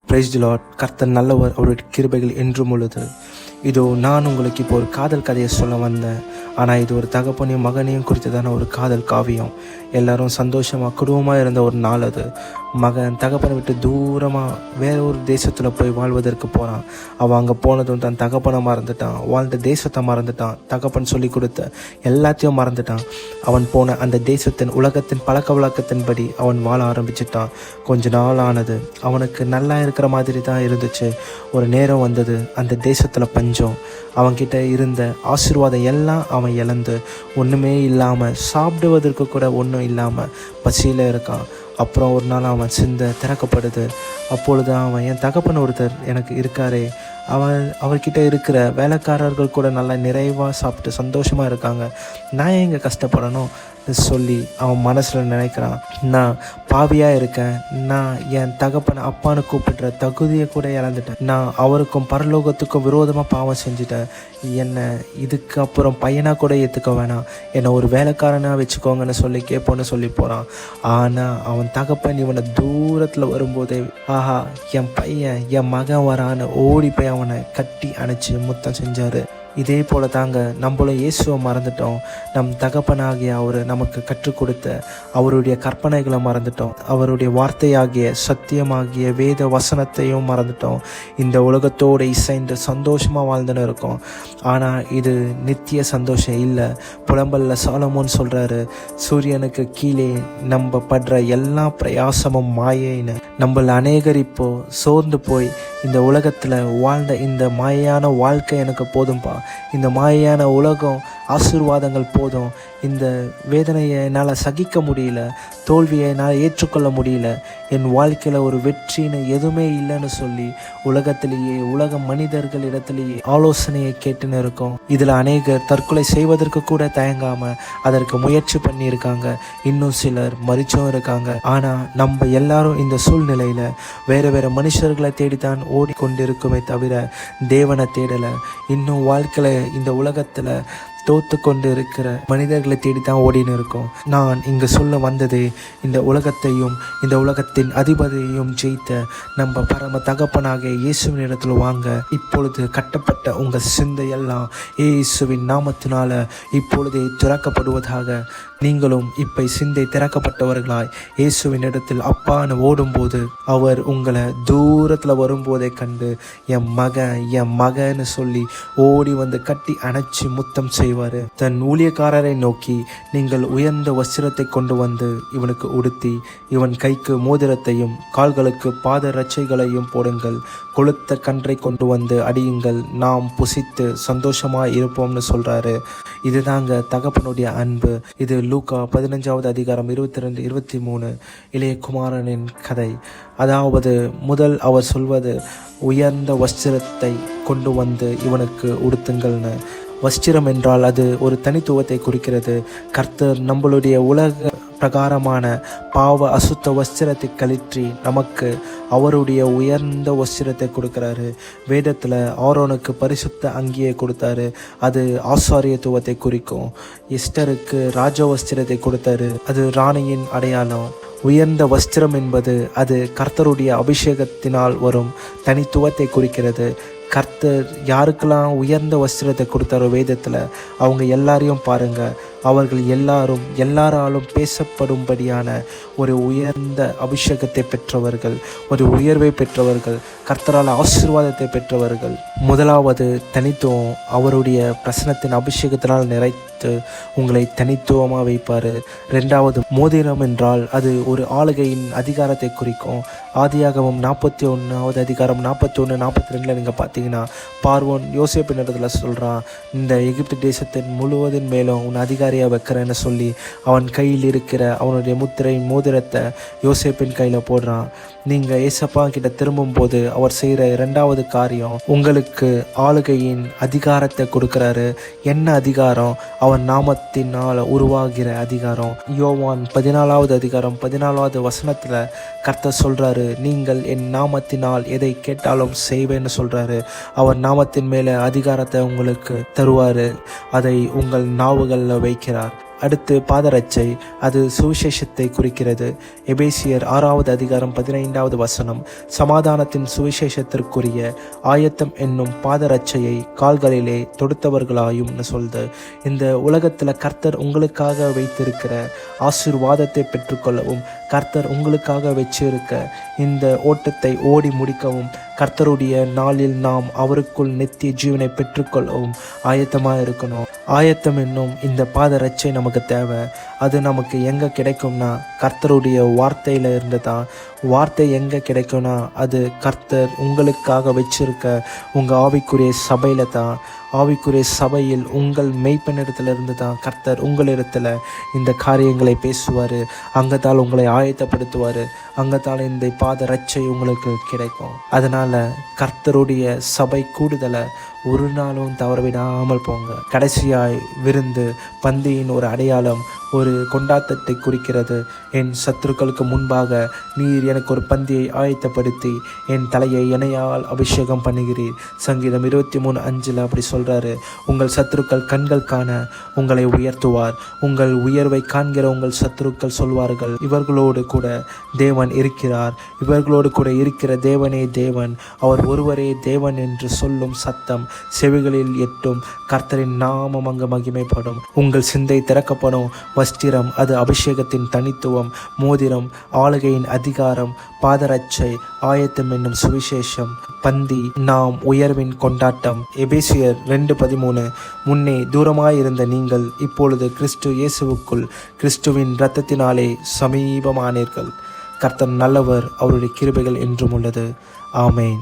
Praise the Lord. கர்த்தர் நல்லவர், அவருடைய கிருபைகள் என்றும் உள்ளது. இதோ நான் உங்களுக்கு இப்போ ஒரு காதல் கதையை சொல்ல வந்தேன். ஆனால் இது ஒரு தகப்பனையும் மகனையும் குறித்ததான ஒரு காதல் காவியம். எல்லாரும் சந்தோஷமாக குடும்பமாக இருந்த ஒரு நாள் அது. மகன் தகப்பனை விட்டு தூரமாக வேற ஒரு தேசத்தில் போய் வாழ்வதற்கு போகிறான். அவன் அங்கே போனதும் தன் தகப்பனை மறந்துட்டான், வாழ்ந்த தேசத்தை மறந்துட்டான், தகப்பன் சொல்லி கொடுத்த எல்லாத்தையும் மறந்துட்டான். அவன் போன அந்த தேசத்தின் உலகத்தின் பழக்க வழக்கத்தின்படி அவன் வாழ ஆரம்பிச்சிட்டான். கொஞ்ச நாள் ஆனது. அவனுக்கு நல்லா இருக்கிற மாதிரி தான் இருந்துச்சு. ஒரு நேரம் வந்தது, அந்த தேசத்தில் பஞ்சம். அவன்கிட்ட இருந்த ஆசீர்வாதம் எல்லாம் அவன் இழந்து ஒன்றுமே இல்லாமல், சாப்பிடுவதற்கு கூட ஒன்றும் இல்லாமல் பசியில் இருக்கான். அப்புறம் ஒரு நாள் அவன் சிந்தை திறக்கப்படுது. அப்பொழுது அவன், என் தகப்பன் ஒருத்தர் எனக்கு இருக்காரே, அவர்கிட்ட இருக்கிற வேலைக்காரர்கள் கூட நல்லா நிறைவாக சாப்பிட்டு சந்தோஷமாக இருக்காங்க, நான் எங்கே கஷ்டப்படணும் சொல்லி அவன் மனசில் நினைக்கிறான். நான் பாவியாக இருக்கேன், நான் என் தகப்பனை அப்பான்னு கூப்பிடுற தகுதியை கூட இழந்துட்டேன், நான் அவருக்கும் பரலோகத்துக்கும் விரோதமாக பாவம் செஞ்சுட்டேன், என்னை இதுக்கு அப்புறம் பையனாக கூட ஏற்றுக்க வேணாம், என்னை ஒரு வேலைக்காரனாக வச்சுக்கோங்கன்னு சொல்லி கேட்போன்னு சொல்லி போகிறான். ஆனால் அவன் தகப்பன் இவனை தூரத்தில் வரும்போதே, ஆஹா என் பையன் என் மகன் வரான்னு ஓடி போய் அவனை கட்டி அணைச்சி முத்தம் செஞ்சார். இதே போல தாங்க நம்மளும் இயேசுவை மறந்துட்டோம். நம் தகப்பனாகிய அவர் நமக்கு கற்றுக் கொடுத்த அவருடைய கற்பனைகளை மறந்துட்டோம். அவருடைய வார்த்தையாகிய சத்தியமாகிய வேத வசனத்தையும் மறந்துட்டோம். இந்த உலகத்தோடு இசைந்து சந்தோஷமாக வாழ்ந்துன்னு இருக்கோம். ஆனால் இது நித்திய சந்தோஷம் இல்லை. புலம்பல்ல சாலமோன் சொல்கிறாரு, சூரியனுக்கு கீழே நம்ம படுற எல்லா பிரயாசமும் மாயைன்னு. நம்மள அநேகர் இப்போ சோர்ந்து போய் இந்த உலகத்தில் வாழ்ந்த இந்த மாயான வாழ்க்கை எனக்கு போதும்பா, இந்த மாயான உலகம் ஆசீர்வாதங்கள் போதும், இந்த வேதனையை என்னால் சகிக்க முடியல, தோல்வியை என்னால் ஏற்றுக்கொள்ள முடியல, என் வாழ்க்கையில் ஒரு வெற்றின்னு எதுவுமே இல்லைன்னு சொல்லி உலகத்திலேயே உலக மனிதர்களிடத்திலேயே ஆலோசனையை கேட்டுன்னு இருக்கோம். இதில் அநேகர் தற்கொலை செய்வதற்கு கூட தயங்காமல் அதற்கு முயற்சி பண்ணியிருக்காங்க. இன்னும் சிலர் மரிச்சும் இருக்காங்க. ஆனால் நம்ம எல்லாரும் இந்த சூழ்நிலையில் வேறு வேறு மனுஷர்களை தேடித்தான் ஓடிக்கொண்டிருக்குமே தவிர தேவனை தேடலை. இன்னும் வாழ்க்கையில் இந்த உலகத்தில் தோத்து கொண்டு இருக்கிற மனிதர்களை தேடித்தான் ஓடின்னு இருக்கோம். நான் இங்கு சொல்ல வந்தது, இந்த உலகத்தையும் இந்த உலகத்தின் அதிபதியையும் ஜெயித்த நம்ம பரம தகப்பனாக இயேசுவின் இடத்துல வாங்க. இப்பொழுது கட்டப்பட்ட உங்கள் சிந்தையெல்லாம் இயேசுவின் நாமத்தினால இப்பொழுதே திறக்கப்படுவதாக. நீங்களும் இப்பை சிந்தை திறக்கப்பட்டவர்களாய் இயேசுவின் இடத்தில் அப்பான்னு ஓடும்போது அவர் உங்களை தூரத்தில் வரும்போதை கண்டு என் மகன்னு சொல்லி ஓடி வந்து கட்டி அணைச்சி முத்தம் செய்வார். தன் ஊழியக்காரரை நோக்கி, நீங்கள் உயர்ந்த வஸ்திரத்தை கொண்டு வந்து இவனுக்கு உடுத்தி இவன் கைக்கு மோதிரத்தையும் கால்களுக்கு பாத ரட்சைகளையும் போடுங்கள், கொளுத்த கன்றை கொண்டு வந்து அடியுங்கள், நாம் புசித்து சந்தோஷமாக இருப்போம்னு சொல்கிறாரு. இதுதாங்க தகப்பனுடைய அன்பு. இது லூக்கா 15வது அதிகாரம் 22-23 இளைய குமாரனின் கதை. அதாவது முதல் அவர் சொல்வது, உயர்ந்த வஸ்திரத்தை கொண்டு வந்து இவனுக்கு உடுத்துங்கள்னு. வஸ்திரம் என்றால் அது ஒரு தனித்துவத்தை குறிக்கிறது. கர்த்தர் நம்மளுடைய உலக பிரகாரமான பாவ அசுத்த வஸ்திரத்தை கழிற்றி நமக்கு அவருடைய உயர்ந்த வஸ்திரத்தை கொடுக்கிறாரு. வேதத்தில் ஆரோனுக்கு பரிசுத்த அங்கியை கொடுத்தாரு, அது ஆசாரியத்துவத்தை குறிக்கும். எஸ்டருக்கு ராஜ வஸ்திரத்தை கொடுத்தாரு, அது ராணியின் அடையாளம். உயர்ந்த வஸ்திரம் என்பது அது கர்த்தருடைய அபிஷேகத்தினால் வரும் தனித்துவத்தை குறிக்கிறது. கர்த்தர் யாருக்கெல்லாம் உயர்ந்த வஸ்திரத்தை கொடுத்தாரோ வேதத்தில், அவங்க எல்லாரையும் பாருங்கள், அவர்கள் எல்லாராலும் பேசப்படும்படியான ஒரு உயர்ந்த அபிஷேகத்தை பெற்றவர்கள், ஒரு உயர்வை பெற்றவர்கள், கர்த்தரால் ஆசீர்வாதத்தை பெற்றவர்கள். முதலாவது தனித்துவம், அவருடைய பிரசனத்தின் அபிஷேகத்தினால் நிறைத்து உங்களை தனித்துவமாக வைப்பார். ரெண்டாவது மோதிரம் என்றால் அது ஒரு ஆளுகையின் அதிகாரத்தை குறிக்கும். ஆதியாகமம் 41வது அதிகாரம் 41-42 நீங்கள் பார்த்தீங்கன்னா, பார்வோன் யோசேப்பின் இடத்துல சொல்கிறான், இந்த எகிப்து தேசத்தின் முழுவதின் மேலும் உன் அதிகாரியாக வைக்கிறேன்னு சொல்லி அவன் கையில் இருக்கிற அவனுடைய முத்திரை மோதிரத்தை யோசேப்பின் கையில் போடுறான். நீங்கள் ஏசப்பா கிட்ட திரும்பும்போது அவர் செய்கிற இரண்டாவது காரியம், உங்களுக்கு ஆளுகையின் அதிகாரத்தை கொடுக்குறாரு. என்ன அதிகாரம்? அவன் நாமத்தினால் உருவாகிற அதிகாரம். யோவான் 14வது அதிகாரம் 14வது வசனத்தில் கர்த்தர் சொல்கிறாரு, நீங்கள் என் நாமத்தினால் எதை கேட்டாலும் செய்வேன்னு சொல்கிறாரு. அவர் நாமத்தின் மேலே அதிகாரத்தை உங்களுக்கு தருவார், அதை உங்கள் நாவுகளில் வைக்கிறார். அடுத்து பாதரட்சை, அது சுவிசேஷத்தை குறிக்கிறது. எபேசியர் 6வது அதிகாரம் 15வது வசனம், சமாதானத்தின் சுவிசேஷத்திற்குரிய ஆயத்தம் என்னும் பாதரட்சையை கால்களிலே தொடுத்தவர்களாயும்னு சொல்லுது. இந்த உலகத்தில் கர்த்தர் உங்களுக்காக வைத்திருக்கிற ஆசீர்வாதத்தை பெற்றுக்கொள்ளவும், கர்த்தர் உங்களுக்காக வச்சிருக்க இந்த ஓட்டத்தை ஓடி முடிக்கவும், கர்த்தருடைய நாளில் நாம் அவருக்குள் நித்திய ஜீவனை பெற்றுக்கொள்ளவும் ஆயத்தமாக இருக்கணும். ஆயத்தம் என்னும் இந்த பாதரட்சை நமக்கு தேவை. அது நமக்கு எங்கே கிடைக்கும்னா கர்த்தருடைய வார்த்தையில் இருந்து தான். வார்த்தை எங்கே கிடைக்கும்னா அது கர்த்தர் உங்களுக்காக வச்சிருக்க உங்கள் ஆவிக்குரிய சபையில் தான். ஆவிக்குரிய சபையில் உங்கள் மெய்ப்பனிடத்திலிருந்து தான் கர்த்தர் உங்களிடத்தில் இந்த காரியங்களை பேசுவார். அங்கே தான் உங்களை ஆயத்தப்படுத்துவார். அங்கே தான் இந்த பாதரட்சை உங்களுக்கு கிடைக்கும். அதனால் கர்த்தருடைய சபை கூடுதலை ஒரு நாளும் தவறவிடாமல் போங்க. கடைசியாய் விருந்து, பந்தியின் ஒரு அடையாளம், ஒரு கொண்டாட்டத்தை குறிக்கிறது. என் சத்துருக்களுக்கு முன்பாக நீர் எனக்கு ஒரு பந்தியை ஆயத்தப்படுத்தி என் தலையை எண்ணெயால் அபிஷேகம் பண்ணுகிறீர். சங்கீதம் 23:5 அப்படி சொல்கிறாரு. உங்கள் சத்துருக்கள் கண்கள் காண உங்களை உயர்த்துவார். உங்கள் உயர்வை காண்கிற உங்கள் சத்துருக்கள் சொல்வார்கள், இவர்களோடு கூட தேவன் இருக்கிறார். இவர்களோடு கூட இருக்கிற தேவனே தேவன், அவர் ஒருவரே தேவன் என்று சொல்லும் சத்தம் செவிகளில் எட்டும். கர்த்தரின் நாமம் அங்கு மகிமைப்படும். உங்கள் சிந்தை திறக்கப்படும். வஸ்திரம், அது அபிஷேகத்தின் தனித்துவம். மோதிரம், ஆளுகையின் அதிகாரம். பாதரட்சை, ஆயத்தம் என்னும் சுவிசேஷம். பந்தி, நாம் உயர்வின் கொண்டாட்டம். எபேசியர் 2:13, முன்னே தூரமாயிருந்த நீங்கள் இப்பொழுது கிறிஸ்து இயேசுவுக்குள் கிறிஸ்துவின் இரத்தத்தினாலே சமீபமானீர்கள். கர்த்தர் நல்லவர், அவருடைய கிருபைகள் என்றும் உள்ளது. ஆமேன்.